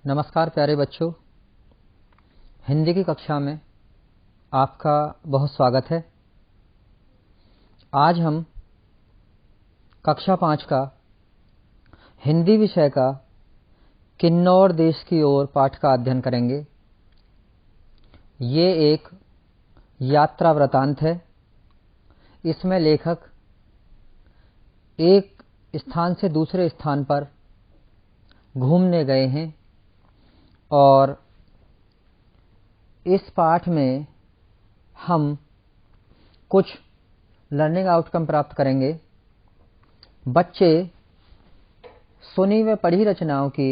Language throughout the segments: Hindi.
नमस्कार प्यारे बच्चों, हिंदी की कक्षा में आपका बहुत स्वागत है। आज हम कक्षा 5 का हिंदी विषय का किन्नौर देश की ओर पाठ का अध्ययन करेंगे। ये एक यात्रा वृतांत है। इसमें लेखक एक स्थान से दूसरे स्थान पर घूमने गए हैं और इस पाठ में हम कुछ लर्निंग आउटकम प्राप्त करेंगे। बच्चे सुनी व पढ़ी रचनाओं की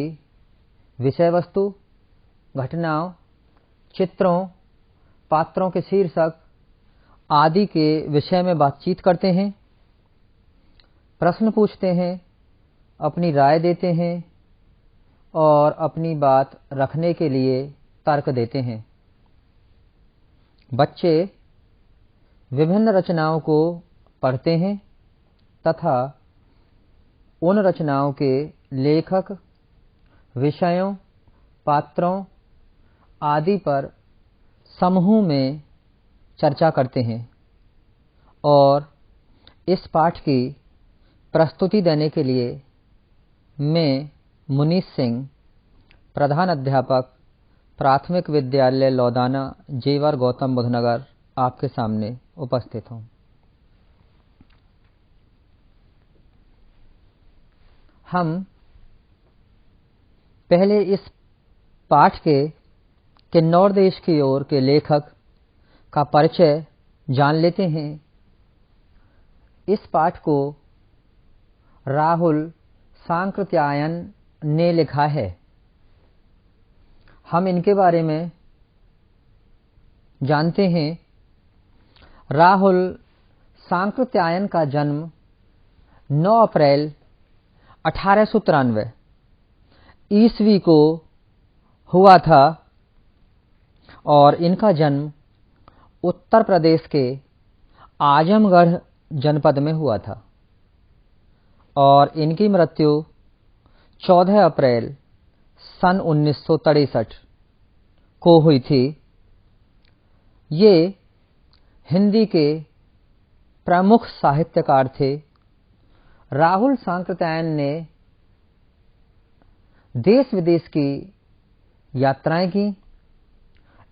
विषय वस्तु, घटनाओं, चित्रों, पात्रों के शीर्षक आदि के विषय में बातचीत करते हैं, प्रश्न पूछते हैं, अपनी राय देते हैं और अपनी बात रखने के लिए तर्क देते हैं। बच्चे विभिन्न रचनाओं को पढ़ते हैं तथा उन रचनाओं के लेखक, विषयों, पात्रों आदि पर समूह में चर्चा करते हैं और इस पाठ की प्रस्तुति देने के लिए मैं मुनीश सिंह, प्रधान अध्यापक, प्राथमिक विद्यालय लौदाना, जेवर, गौतम बुद्ध नगर, आपके सामने उपस्थित हूँ। हम पहले इस पाठ के किन्नौर देश की ओर के लेखक का परिचय जान लेते हैं। इस पाठ को राहुल सांकृत्यायन ने लिखा है। हम इनके बारे में जानते हैं। राहुल सांकृत्यायन का जन्म 9 अप्रैल 1893 ईस्वी को हुआ था और इनका जन्म उत्तर प्रदेश के आजमगढ़ जनपद में हुआ था और इनकी मृत्यु 14 अप्रैल सन 1963 को हुई थी। ये हिंदी के प्रमुख साहित्यकार थे। राहुल सांकृत्यायन ने देश विदेश की यात्राएं की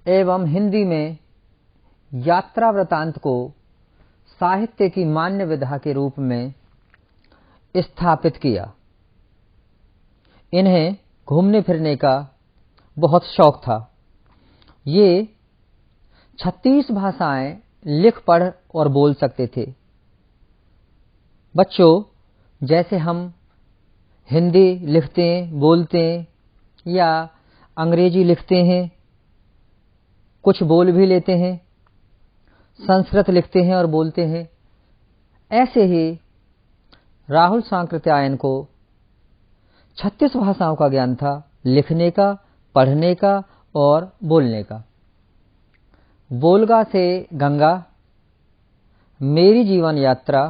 एवं हिंदी में यात्रा वृतांत को साहित्य की मान्य विधा के रूप में स्थापित किया। इन्हें घूमने फिरने का बहुत शौक था। ये 36 भाषाएं लिख पढ़ और बोल सकते थे। बच्चों, जैसे हम हिंदी लिखते बोलते या अंग्रेजी लिखते हैं, कुछ बोल भी लेते हैं, संस्कृत लिखते हैं और बोलते हैं, ऐसे ही राहुल सांकृत्यायन को 36 भाषाओं का ज्ञान था, लिखने का, पढ़ने का और बोलने का। वोल्गा से गंगा, मेरी जीवन यात्रा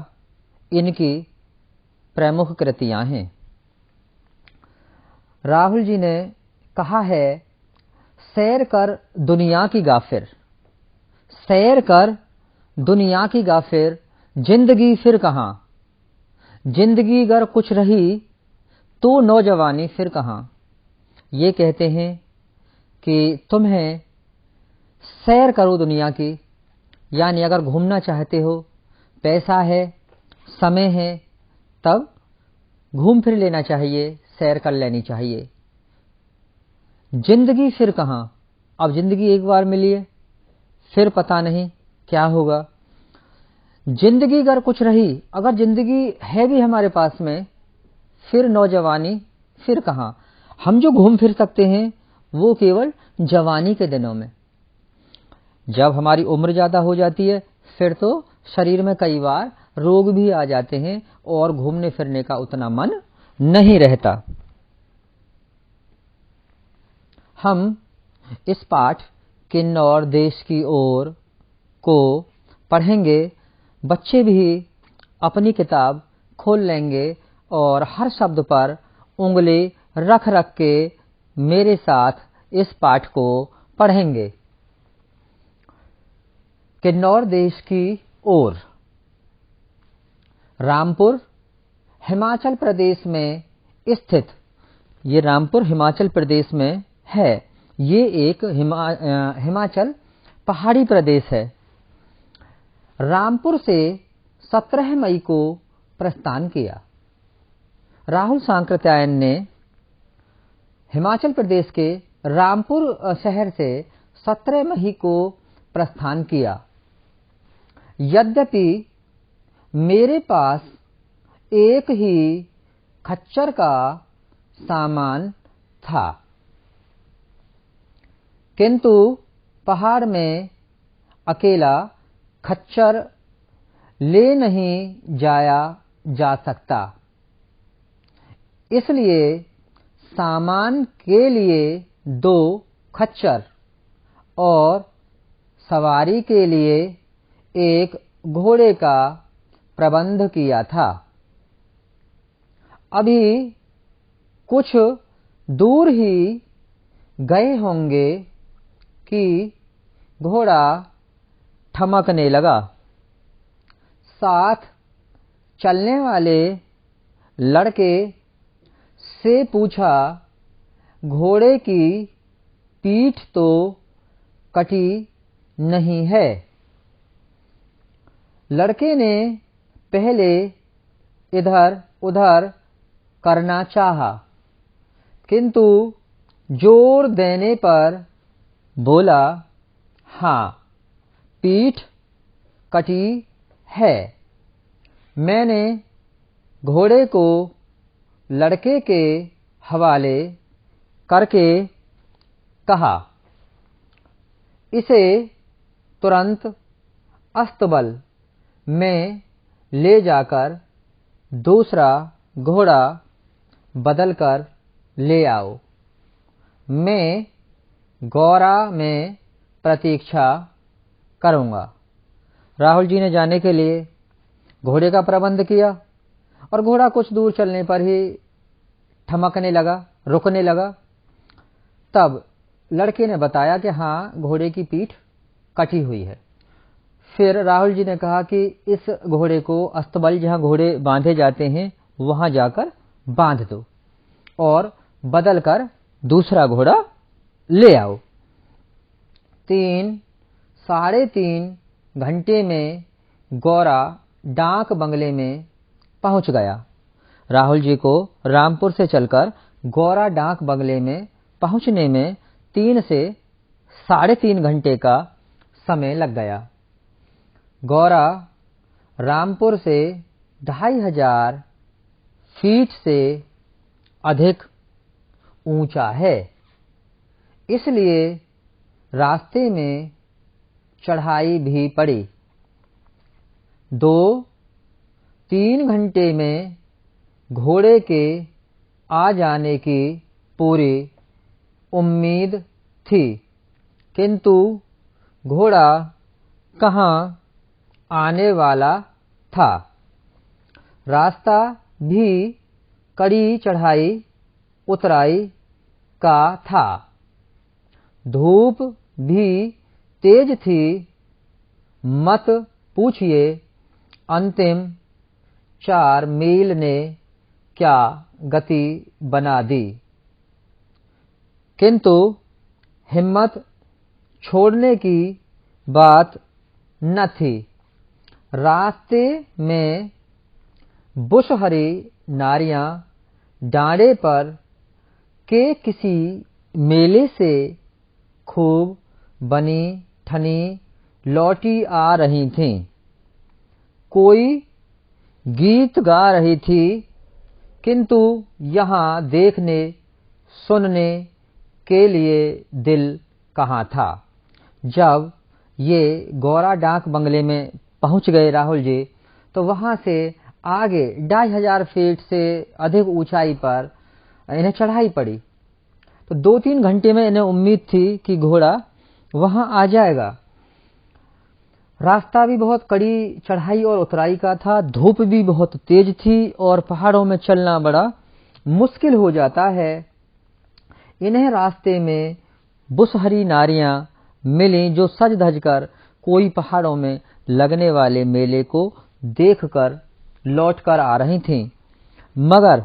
इनकी प्रमुख कृतियां हैं। राहुल जी ने कहा है, सैर कर दुनिया की गाफिर, सैर कर दुनिया की गाफिर, जिंदगी फिर कहाँ, जिंदगी गर कुछ रही तो नौजवानी फिर कहाँ। ये कहते हैं कि तुम्हें सैर करो दुनिया की, यानी अगर घूमना चाहते हो, पैसा है, समय है, तब घूम फिर लेना चाहिए, सैर कर लेनी चाहिए। जिंदगी फिर कहाँ, अब जिंदगी एक बार मिली है, फिर पता नहीं क्या होगा। जिंदगी अगर कुछ रही, अगर जिंदगी है भी हमारे पास में, फिर नौजवानी फिर कहाँ। हम जो घूम फिर सकते हैं वो केवल जवानी के दिनों में। जब हमारी उम्र ज्यादा हो जाती है फिर तो शरीर में कई बार रोग भी आ जाते हैं और घूमने फिरने का उतना मन नहीं रहता। हम इस पाठ किन्नौर देश की ओर को पढ़ेंगे। बच्चे भी अपनी किताब खोल लेंगे और हर शब्द पर उंगली रख रख के मेरे साथ इस पाठ को पढ़ेंगे। किन्नौर देश की ओर रामपुर हिमाचल प्रदेश में स्थित, ये रामपुर हिमाचल प्रदेश में है। ये एक हिमाचल पहाड़ी प्रदेश है। रामपुर से 17 मई को प्रस्थान किया। राहुल सांकृत्यायन ने हिमाचल प्रदेश के रामपुर शहर से 17 मई को प्रस्थान किया। यद्यपि मेरे पास एक ही खच्चर का सामान था, किंतु पहाड़ में अकेला खच्चर ले नहीं जाया जा सकता, इसलिए सामान के लिए 2 खच्चर और सवारी के लिए एक घोड़े का प्रबंध किया था। अभी कुछ दूर ही गए होंगे कि घोड़ा ठमकने लगा। साथ चलने वाले लड़के से पूछा, घोड़े की पीठ तो कटी नहीं है? लड़के ने पहले इधर उधर करना चाहा, किंतु जोर देने पर बोला, हाँ, पीठ कटी है। मैंने घोड़े को लड़के के हवाले करके कहा, इसे तुरंत अस्तबल में ले जाकर दूसरा घोड़ा बदलकर ले आओ। मैं गौरा में प्रतीक्षा करूंगा। राहुल जी ने जाने के लिए घोड़े का प्रबंध किया और घोड़ा कुछ दूर चलने पर ही ठमकने लगा, रुकने लगा। तब लड़के ने बताया कि हाँ, घोड़े की पीठ कटी हुई है। फिर राहुल जी ने कहा कि इस घोड़े को अस्तबल, जहाँ घोड़े बांधे जाते हैं, वहां जाकर बांध दो और बदल कर दूसरा घोड़ा ले आओ। 3-3.5 घंटे में गौरा डाक बंगले में पहुंच गया। राहुल जी को रामपुर से चलकर गौरा डाक बंगले में पहुंचने में 3 से 3.5 घंटे का समय लग गया। गौरा रामपुर से 2500 फीट से अधिक ऊंचा है, इसलिए रास्ते में चढ़ाई भी पड़ी। 2-3 घंटे में घोड़े के आ जाने की पूरी उम्मीद थी, किंतु घोड़ा कहाँ आने वाला था। रास्ता भी कड़ी चढ़ाई उतराई का था। धूप भी तेज थी, मत पूछिए अंतिम 4 मील ने क्या गति बना दी। किंतु हिम्मत छोड़ने की बात न थी। रास्ते में बुशहरी नारियां डांडे पर के किसी मेले से खूब बनी ठनी लौटी आ रही थीं। कोई गीत गा रही थी, किंतु यहाँ देखने सुनने के लिए दिल कहाँ था। जब ये गौरा डाक बंगले में पहुंच गए राहुल जी, तो वहां से आगे 2500 फीट से अधिक ऊंचाई पर इन्हें चढ़ाई पड़ी। तो 2-3 घंटे में इन्हें उम्मीद थी कि घोड़ा वहां आ जाएगा। रास्ता भी बहुत कड़ी चढ़ाई और उतराई का था, धूप भी बहुत तेज थी और पहाड़ों में चलना बड़ा मुश्किल हो जाता है। इन्हें रास्ते में बुसहरी नारियां मिली जो सज धज कर कोई पहाड़ों में लगने वाले मेले को देखकर लौटकर आ रही थीं। मगर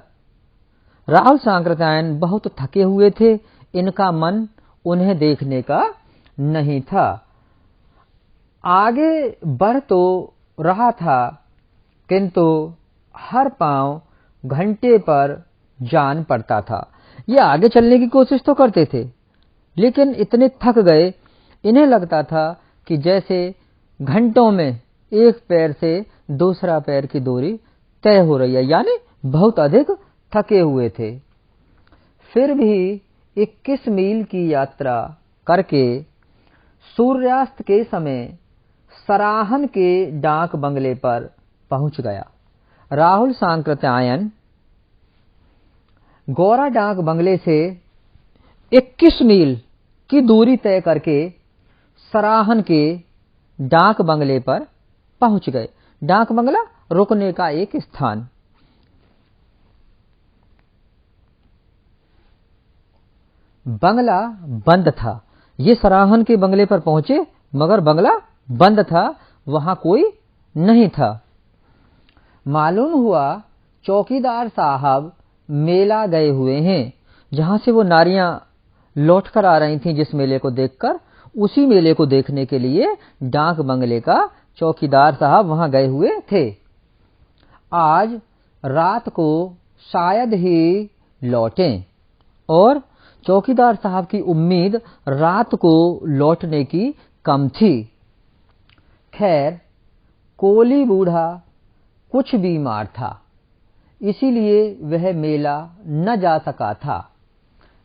राहुल सांकृत्यायन बहुत थके हुए थे, इनका मन उन्हें देखने का नहीं था। आगे बढ़ तो रहा था, किंतु हर पांव घंटे पर जान पड़ता था। ये आगे चलने की कोशिश तो करते थे, लेकिन इतने थक गए, इन्हें लगता था कि जैसे घंटों में एक पैर से दूसरा पैर की दूरी तय हो रही है, यानी बहुत अधिक थके हुए थे। फिर भी 21 मील की यात्रा करके सूर्यास्त के समय सराहन के डाक बंगले पर पहुंच गया। राहुल सांकृत्यायन गौरा डाक बंगले से 21 मील की दूरी तय करके सराहन के डाक बंगले पर पहुंच गए। डाक बंगला रुकने का एक स्थान। बंगला बंद था। ये सराहन के बंगले पर पहुंचे, मगर बंगला बंद था, वहां कोई नहीं था। मालूम हुआ चौकीदार साहब मेला गए हुए हैं। जहां से वो नारियां लौटकर आ रही थीं जिस मेले को देखकर, उसी मेले को देखने के लिए डाक बंगले का चौकीदार साहब वहां गए हुए थे। आज रात को शायद ही लौटें, और चौकीदार साहब की उम्मीद रात को लौटने की कम थी। खैर, कोली बूढ़ा कुछ बीमार था, इसीलिए वह मेला न जा सका था।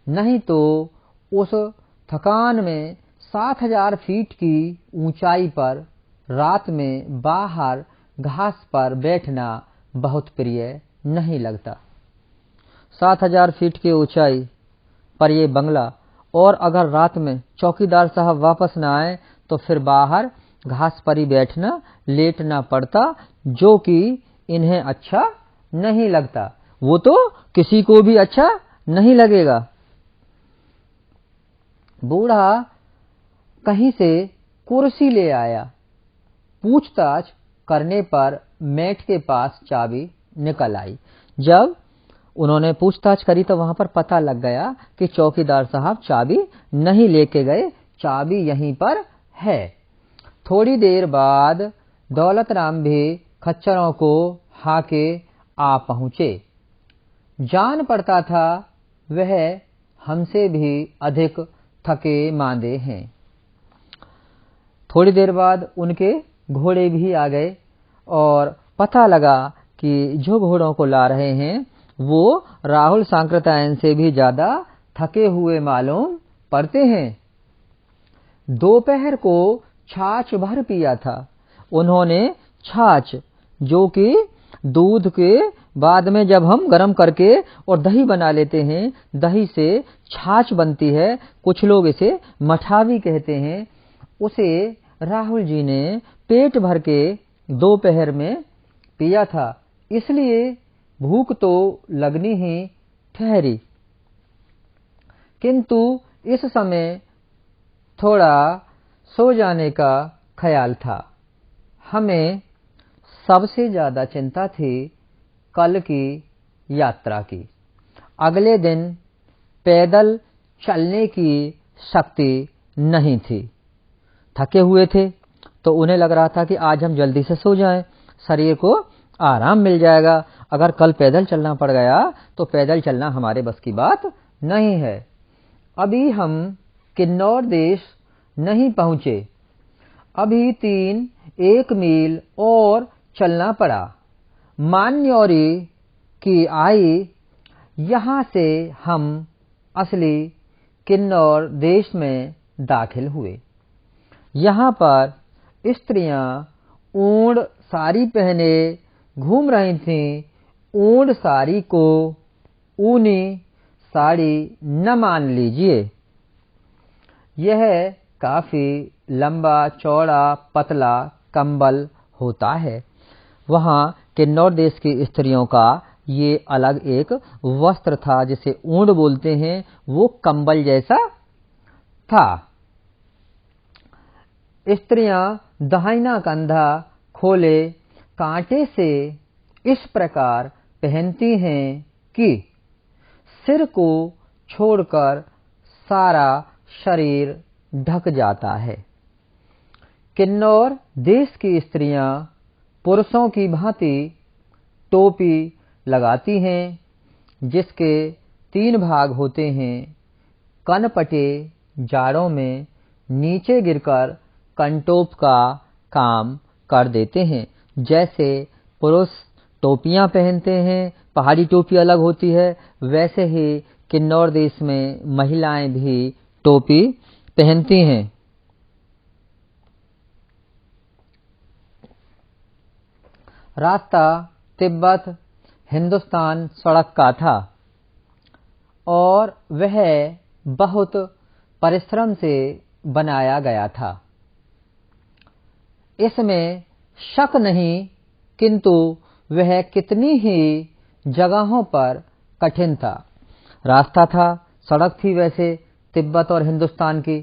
नहीं तो उस थकान में 7000 फीट की ऊंचाई पर रात में बाहर घास पर बैठना बहुत प्रिय नहीं लगता। 7000 फीट की ऊंचाई पर यह बंगला, और अगर रात में चौकीदार साहब वापस न आए तो फिर बाहर घास पर ही बैठना, लेटना पड़ता, जो कि इन्हें अच्छा नहीं लगता। वो तो किसी को भी अच्छा नहीं लगेगा। बूढ़ा कहीं से कुर्सी ले आया। पूछताछ करने पर मेट के पास चाबी निकल आई। जब उन्होंने पूछताछ करी तो वहां पर पता लग गया कि चौकीदार साहब चाबी नहीं लेके गए, चाबी यहीं पर है। थोड़ी देर बाद दौलत राम भी खच्चरों को हाके आ पहुंचे। जान पड़ता था वह हमसे भी अधिक थके मांदे हैं। थोड़ी देर बाद उनके घोड़े भी आ गए, और पता लगा कि जो घोड़ों को ला रहे हैं वो राहुल सांकृत्यायन से भी ज्यादा थके हुए मालूम पड़ते हैं। दोपहर को छाछ भर पिया था। उन्होंने छाछ, जो कि दूध के बाद में जब हम गर्म करके और दही बना लेते हैं, दही से छाछ बनती है, कुछ लोग इसे मठावी कहते हैं, उसे राहुल जी ने पेट भर के दोपहर में पिया था। इसलिए भूख तो लगनी ही ठहरी, किंतु इस समय थोड़ा सो जाने का ख्याल था। हमें सबसे ज्यादा चिंता थी कल की यात्रा की। अगले दिन पैदल चलने की शक्ति नहीं थी। थके हुए थे तो उन्हें लग रहा था कि आज हम जल्दी से सो जाएं, शरीर को आराम मिल जाएगा। अगर कल पैदल चलना पड़ गया तो पैदल चलना हमारे बस की बात नहीं है। अभी हम किन्नौर देश नहीं पहुंचे, अभी 1 मील और चलना पड़ा। मान्यौरी की आई, यहां से हम असली किन्नौर देश में दाखिल हुए। यहां पर स्त्रियां ऊंट साड़ी पहने घूम रही थीं। ऊंट साड़ी को ऊनी साड़ी न मान लीजिए। यह काफी लंबा चौड़ा पतला कंबल होता है। वहां किन्नौर देश की स्त्रियों का ये अलग एक वस्त्र था जिसे ऊंड बोलते हैं, वो कंबल जैसा था। स्त्रियां दाहिना कंधा खोले कांटे से इस प्रकार पहनती हैं कि सिर को छोड़कर सारा शरीर ढक जाता है। किन्नौर देश की स्त्रियां पुरुषों की भांति टोपी लगाती हैं, जिसके 3 भाग होते हैं। कनपटे जाड़ों में नीचे गिरकर कंटोप का काम कर देते हैं। जैसे पुरुष टोपियां पहनते हैं, पहाड़ी टोपी अलग होती है, वैसे ही किन्नौर देश में महिलाएं भी टोपी पहनती हैं। रास्ता तिब्बत हिंदुस्तान सड़क का था और वह बहुत परिश्रम से बनाया गया था। इसमें शक नहीं, किंतु वह कितनी ही जगहों पर कठिन था। रास्ता था, सड़क थी वैसे तिब्बत और हिंदुस्तान की,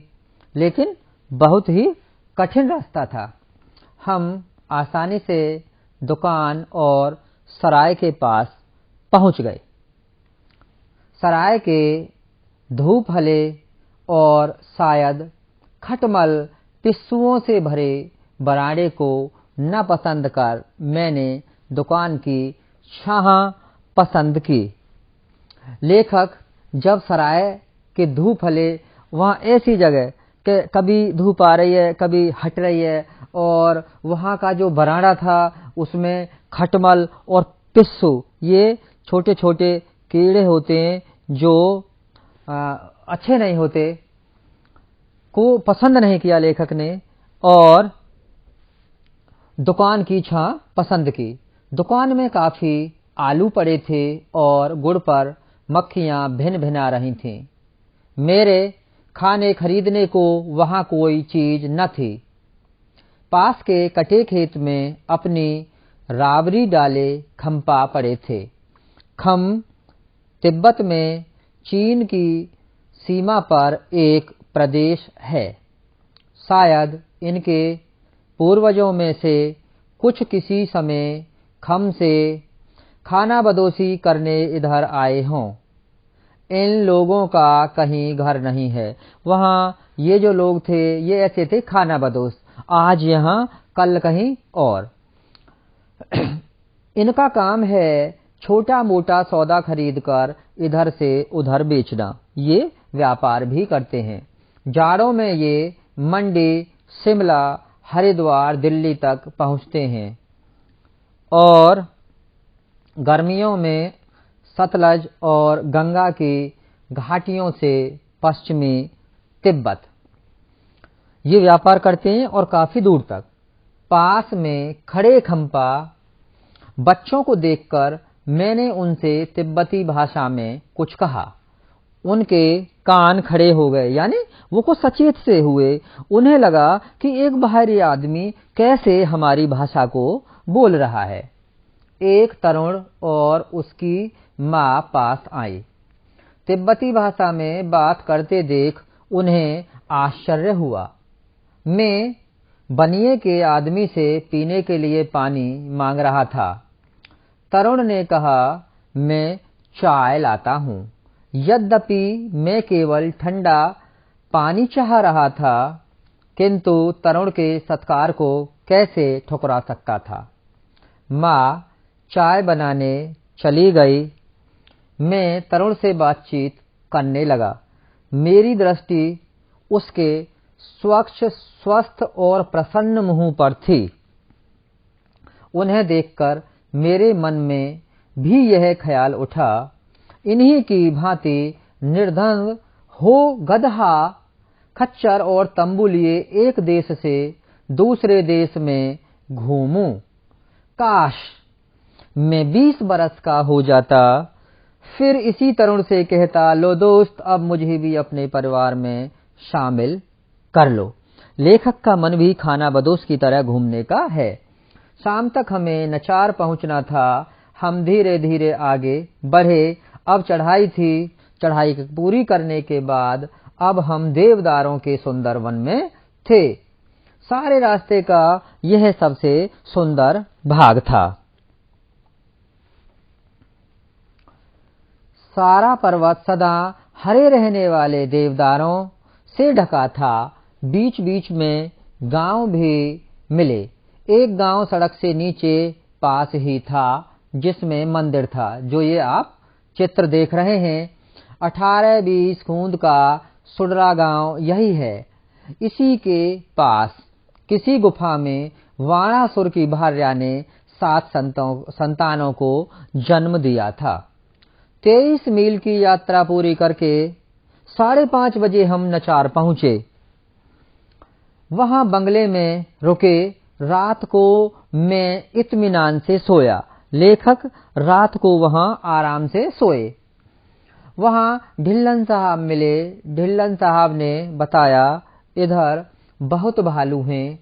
लेकिन बहुत ही कठिन रास्ता था। हम आसानी से दुकान और सराय के पास पहुंच गए। सराय के धूप हले और शायद खटमल पिस्सुओं से भरे बरामदे को न पसंद कर मैंने दुकान की छाह पसंद की। लेखक जब सराय के धूप हले वहाँ ऐसी जगह कि कभी धूप आ रही है, कभी हट रही है, और वहाँ का जो बरामदा था उसमें खटमल और पिस्सू, ये छोटे छोटे कीड़े होते हैं जो अच्छे नहीं होते, को पसंद नहीं किया लेखक ने और दुकान की छां पसंद की। दुकान में काफी आलू पड़े थे और गुड़ पर मक्खियां भिन भिना रही थीं। मेरे खाने खरीदने को वहां कोई चीज न थी। पास के कटे खेत में अपनी राबड़ी डाले खंपा पड़े थे। खम तिब्बत में चीन की सीमा पर एक प्रदेश है। शायद इनके पूर्वजों में से कुछ किसी समय खम से खाना बदोशी करने इधर आए हों। इन लोगों का कहीं घर नहीं है। वहाँ ये जो लोग थे ये ऐसे थे खाना बदोश, आज यहाँ कल कहीं और। इनका काम है छोटा मोटा सौदा खरीदकर इधर से उधर बेचना। ये व्यापार भी करते हैं। जाड़ों में ये मंडी, शिमला, हरिद्वार, दिल्ली तक पहुंचते हैं और गर्मियों में सतलज और गंगा की घाटियों से पश्चिमी तिब्बत ये व्यापार करते हैं और काफी दूर तक। पास में खड़े खंपा बच्चों को देखकर मैंने उनसे तिब्बती भाषा में कुछ कहा। उनके कान खड़े हो गए, यानी वो कुछ सचेत से हुए। उन्हें लगा कि एक बाहरी आदमी कैसे हमारी भाषा को बोल रहा है। एक तरुण और उसकी माँ पास आई। तिब्बती भाषा में बात करते देख उन्हें आश्चर्य हुआ। मैं बनिए के आदमी से पीने के लिए पानी मांग रहा था। तरुण ने कहा, मैं चाय लाता हूँ। यद्यपि मैं केवल ठंडा पानी चाह रहा था, किंतु तरुण के सत्कार को कैसे ठुकरा सकता था। माँ चाय बनाने चली गई। मैं तरुण से बातचीत करने लगा। मेरी दृष्टि उसके स्वच्छ, स्वस्थ और प्रसन्न मुंह पर थी। उन्हें देखकर मेरे मन में भी यह ख्याल उठा, इन्हीं की भांति निर्धन हो गधा, खच्चर और तंबू लिए एक देश से दूसरे देश में घूमूं। काश मैं 20 बरस का हो जाता, फिर इसी तरुण से कहता, लो दोस्त, अब मुझे भी अपने परिवार में शामिल कर लो। लेखक का मन भी खाना बदोश की तरह घूमने का है। शाम तक हमें नचार पहुंचना था। हम धीरे धीरे आगे बढ़े। अब चढ़ाई पूरी करने के बाद अब हम देवदारों के सुंदर वन में थे। सारे रास्ते का यह सबसे सुंदर भाग था। सारा पर्वत सदा हरे रहने वाले देवदारों से ढका था। बीच बीच में गांव भी मिले। एक गांव सड़क से नीचे पास ही था जिसमें मंदिर था। जो ये आप चित्र देख रहे हैं 18-20 खूंद का सुडरा गांव यही है। इसी के पास किसी गुफा में वाणासुर की भार्या ने 7 संतानों को जन्म दिया था। 23 मील की यात्रा पूरी करके 5:30 बजे हम नचार पहुंचे। वहां बंगले में रुके। रात को मैं इत्मीनान से सोया। लेखक रात को वहां आराम से सोए। वहां ढिल्लन साहब मिले। ढिल्लन साहब ने बताया इधर बहुत भालू हैं।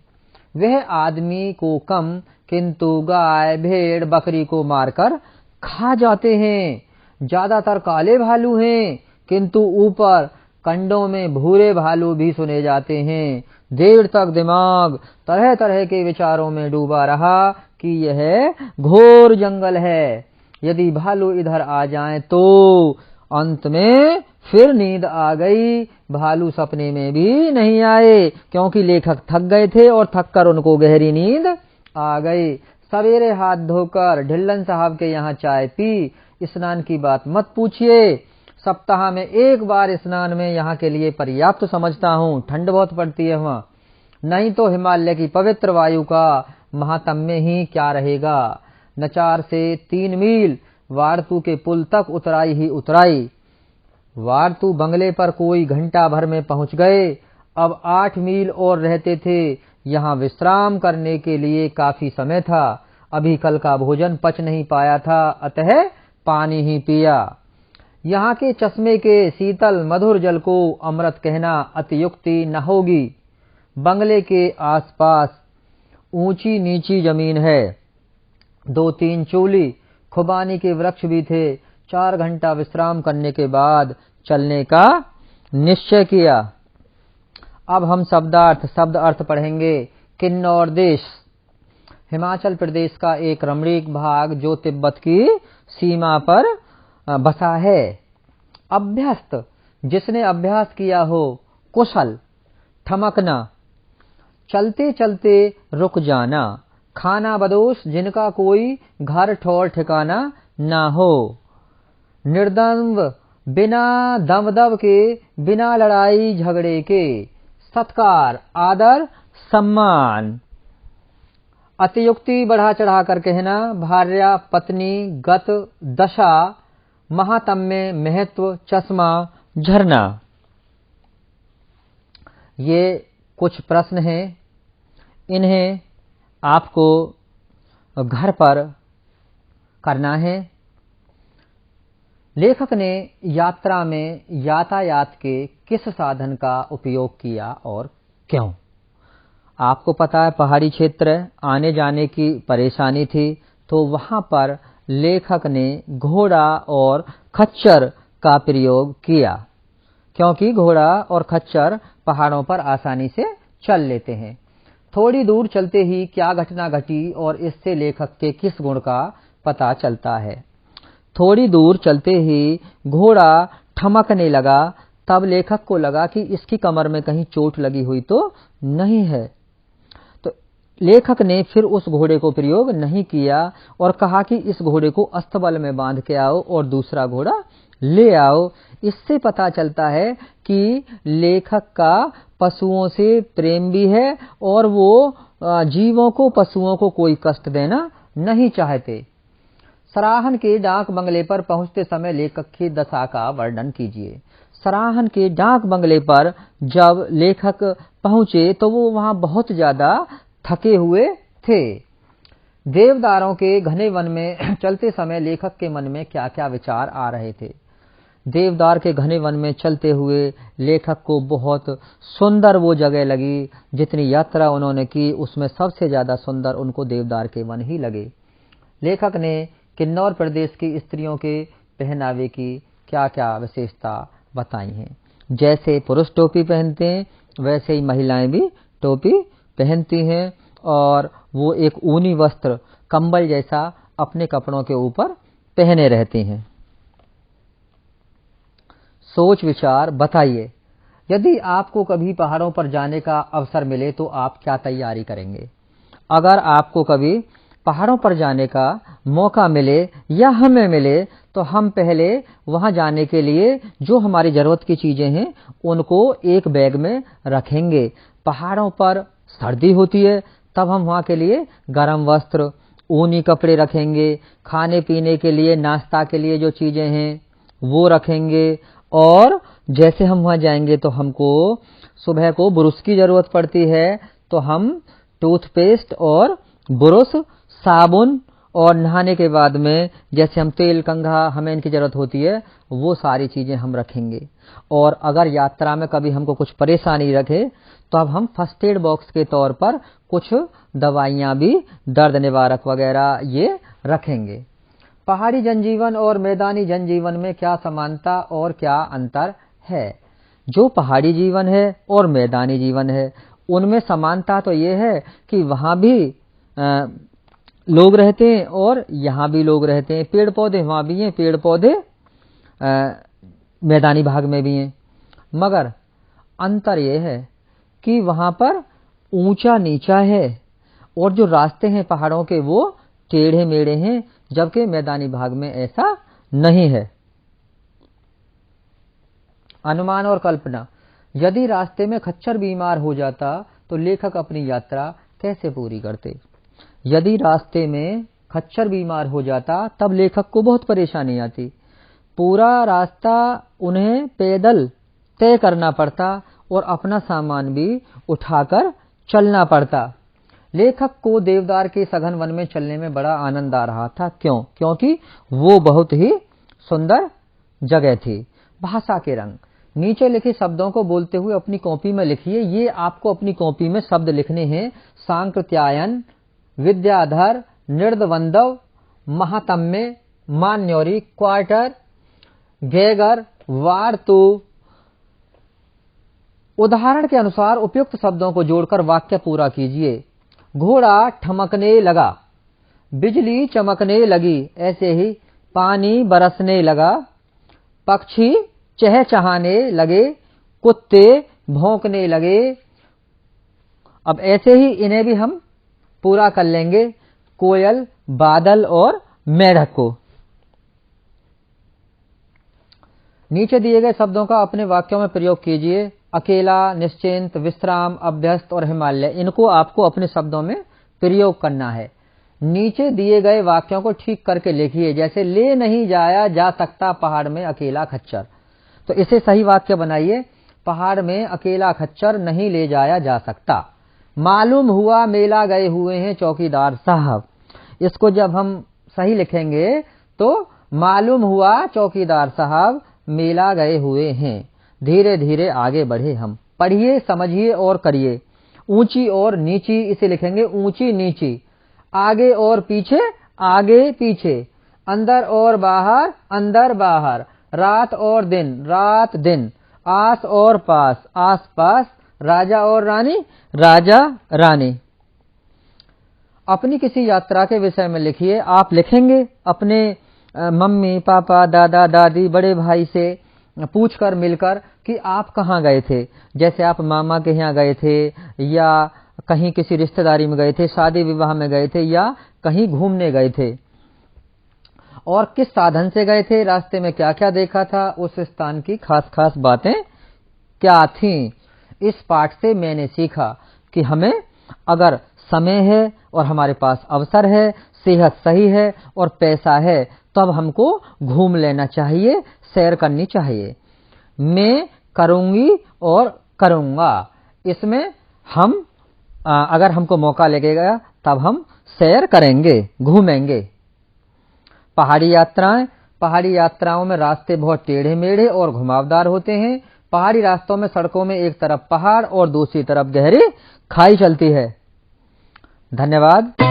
वह आदमी को कम किंतु गाय भेड़ बकरी को मारकर खा जाते हैं। ज्यादातर काले भालू हैं किंतु ऊपर कंडों में भूरे भालू भी सुने जाते हैं। देर तक दिमाग तरह तरह के विचारों में डूबा रहा कि यह घोर जंगल है। यदि भालू इधर आ जाएं तो अंत में फिर नींद आ गई। भालू सपने में भी नहीं आए क्योंकि लेखक थक गए थे और थककर उनको गहरी नींद आ गई। सवेरे हाथ धोकर ढिल्लन साहब के यहाँ चाय पी। स्नान की बात मत पूछिए। सप्ताह में एक बार स्नान में यहाँ के लिए पर्याप्त समझता हूँ। ठंड बहुत पड़ती है वहाँ, नहीं तो हिमालय की पवित्र वायु का महात्म्य ही क्या रहेगा। नचार से 3 मील वारतू के पुल तक उतराई ही उतराई। वारतू बंगले पर कोई घंटा भर में पहुंच गए। अब 8 मील और रहते थे। यहाँ विश्राम करने के लिए काफी समय था। अभी कल का भोजन पच नहीं पाया था, अतः पानी ही पिया। यहाँ के चश्मे के शीतल मधुर जल को अमृत कहना अतियुक्ति न होगी। बंगले के आसपास ऊंची नीची जमीन है। 2-3 चूली खुबानी के वृक्ष भी थे। 4 घंटा विश्राम करने के बाद चलने का निश्चय किया। अब हम शब्द अर्थ पढ़ेंगे। किन्नौर देश हिमाचल प्रदेश का एक रमणीक भाग जो तिब्बत की सीमा पर बसा है। अभ्यस्त जिसने अभ्यास किया हो। कुशल ठमकना, चलते चलते रुक जाना। खाना बदोश जिनका कोई घर ठौर ठिकाना ना हो। निर्दम्ब बिना दमदम के, बिना लड़ाई झगड़े के। सत्कार आदर सम्मान। अतियुक्ति बढ़ा चढ़ा कर कहना। भार्या पत्नी गत दशा महात्म्य महत्व चश्मा झरना। ये कुछ प्रश्न हैं, इन्हें आपको घर पर करना है। लेखक ने यात्रा में यातायात के किस साधन का उपयोग किया और क्यों। आपको पता है पहाड़ी क्षेत्र आने जाने की परेशानी थी, तो वहां पर लेखक ने घोड़ा और खच्चर का प्रयोग किया क्योंकि घोड़ा और खच्चर पहाड़ों पर आसानी से चल लेते हैं। थोड़ी दूर चलते ही क्या घटना घटी और इससे लेखक के किस गुण का पता चलता है। थोड़ी दूर चलते ही घोड़ा ठमकने लगा। तब लेखक को लगा कि इसकी कमर में कहीं चोट लगी हुई तो नहीं है। तो लेखक ने फिर उस घोड़े को प्रयोग नहीं किया और कहा कि इस घोड़े को अस्तबल में बांध के आओ और दूसरा घोड़ा ले आओ। इससे पता चलता है कि लेखक का पशुओं से प्रेम भी है और वो जीवों को पशुओं को कोई कष्ट देना नहीं चाहते। सराहन के डाक बंगले पर पहुंचते समय लेखक की दशा का वर्णन कीजिए। सराहन के डाक बंगले पर जब लेखक पहुंचे तो वो वहां बहुत ज्यादा थके हुए थे। देवदारों के घने वन में चलते समय लेखक के मन में क्या क्या विचार आ रहे थे। देवदार के घने वन में चलते हुए लेखक को बहुत सुंदर वो जगह लगी। जितनी यात्रा उन्होंने की उसमें सबसे ज्यादा सुंदर उनको देवदार के वन ही लगे। लेखक ने किन्नौर प्रदेश की स्त्रियों के पहनावे की क्या क्या विशेषता बताई हैं। जैसे पुरुष टोपी पहनते हैं वैसे ही महिलाएं भी टोपी पहनती हैं और वो एक ऊनी वस्त्र कंबल जैसा अपने कपड़ों के ऊपर पहने रहती हैं। सोच विचार बताइए, यदि आपको कभी पहाड़ों पर जाने का अवसर मिले तो आप क्या तैयारी करेंगे। अगर आपको कभी पहाड़ों पर जाने का मौका मिले या हमें मिले तो हम पहले वहां जाने के लिए जो हमारी जरूरत की चीजें हैं उनको एक बैग में रखेंगे। पहाड़ों पर सर्दी होती है तब हम वहां के लिए गर्म वस्त्र, ऊनी कपड़े रखेंगे। खाने पीने के लिए, नाश्ता के लिए जो चीजें हैं वो रखेंगे। और जैसे हम वहां जाएंगे तो हमको सुबह को ब्रश की जरूरत पड़ती है तो हम टूथपेस्ट और ब्रश, साबुन और नहाने के बाद में जैसे हम तेल, कंघा, हमें इनकी जरूरत होती है वो सारी चीजें हम रखेंगे। और अगर यात्रा में कभी हमको कुछ परेशानी रखे तो अब हम फर्स्ट एड बॉक्स के तौर पर कुछ दवाइयां भी, दर्द निवारक वगैरह ये रखेंगे। पहाड़ी जनजीवन और मैदानी जनजीवन में क्या समानता और क्या अंतर है। जो पहाड़ी जीवन है और मैदानी जीवन है उनमें समानता तो ये है कि वहां भी लोग रहते हैं और यहाँ भी लोग रहते हैं। पेड़ पौधे वहां भी हैं, पेड़ पौधे मैदानी भाग में भी हैं। मगर अंतर यह है कि वहां पर ऊंचा नीचा है और जो रास्ते हैं पहाड़ों के वो टेढ़े मेढ़े हैं, जबकि मैदानी भाग में ऐसा नहीं है। अनुमान और कल्पना, यदि रास्ते में खच्चर बीमार हो जाता तो लेखक अपनी यात्रा कैसे पूरी करते। यदि रास्ते में खच्चर बीमार हो जाता तब लेखक को बहुत परेशानी आती। पूरा रास्ता उन्हें पैदल तय करना पड़ता और अपना सामान भी उठाकर चलना पड़ता। लेखक को देवदार के सघन वन में चलने में बड़ा आनंद आ रहा था। क्यों? क्योंकि वो बहुत ही सुंदर जगह थी। भाषा के रंग, नीचे लिखे शब्दों को बोलते हुए अपनी कॉपी में लिखिए। ये आपको अपनी कॉपी में शब्द लिखने हैं। सांकृत्यायन, विद्याधर, निर्दवंदव, महातम्य, मान्योरी, क्वार्टर, घेगर, वार्तु। उदाहरण के अनुसार उपयुक्त शब्दों को जोड़कर वाक्य पूरा कीजिए। घोड़ा ठमकने लगा, बिजली चमकने लगी, ऐसे ही पानी बरसने लगा, पक्षी चहचहाने लगे, कुत्ते भौंकने लगे। अब ऐसे ही इन्हें भी हम पूरा कर लेंगे। कोयल, बादल और मेढक को। नीचे दिए गए शब्दों का अपने वाक्यों में प्रयोग कीजिए। अकेला, निश्चिंत, विश्राम, अभ्यस्त और हिमालय, इनको आपको अपने शब्दों में प्रयोग करना है। नीचे दिए गए वाक्यों को ठीक करके लिखिए। जैसे ले नहीं जाया जा सकता पहाड़ में अकेला खच्चर, तो इसे सही वाक्य बनाइए। पहाड़ में अकेला खच्चर नहीं ले जाया जा सकता। मालूम हुआ मेला गए हुए हैं चौकीदार साहब, इसको जब हम सही लिखेंगे तो मालूम हुआ चौकीदार साहब मेला गए हुए हैं। धीरे धीरे आगे बढ़े हम। पढ़िए, समझिए और करिए। ऊंची और नीची, इसे लिखेंगे ऊंची नीची। आगे और पीछे, आगे पीछे। अंदर और बाहर, अंदर बाहर। रात और दिन, रात दिन। आस और पास, आस पास। राजा और रानी, राजा रानी। अपनी किसी यात्रा के विषय में लिखिए। आप लिखेंगे अपने मम्मी पापा, दादा दादी, बड़े भाई से पूछकर मिलकर कि आप कहाँ गए थे। जैसे आप मामा के यहाँ गए थे या कहीं किसी रिश्तेदारी में गए थे, शादी विवाह में गए थे या कहीं घूमने गए थे, और किस साधन से गए थे, रास्ते में क्या क्या देखा था, उस स्थान की खास खास बातें क्या थीं। इस पाठ से मैंने सीखा कि हमें अगर समय है और हमारे पास अवसर है, सेहत सही है और पैसा है, तब हमको घूम लेना चाहिए, सैर करनी चाहिए। मैं करूंगी और करूंगा, इसमें हम अगर हमको मौका लगेगा तब हम सैर करेंगे, घूमेंगे। पहाड़ी यात्राएं, पहाड़ी यात्राओं में रास्ते बहुत टेढ़े मेढ़े और घुमावदार होते हैं। पहाड़ी रास्तों में सड़कों में एक तरफ पहाड़ और दूसरी तरफ गहरी खाई चलती है। धन्यवाद।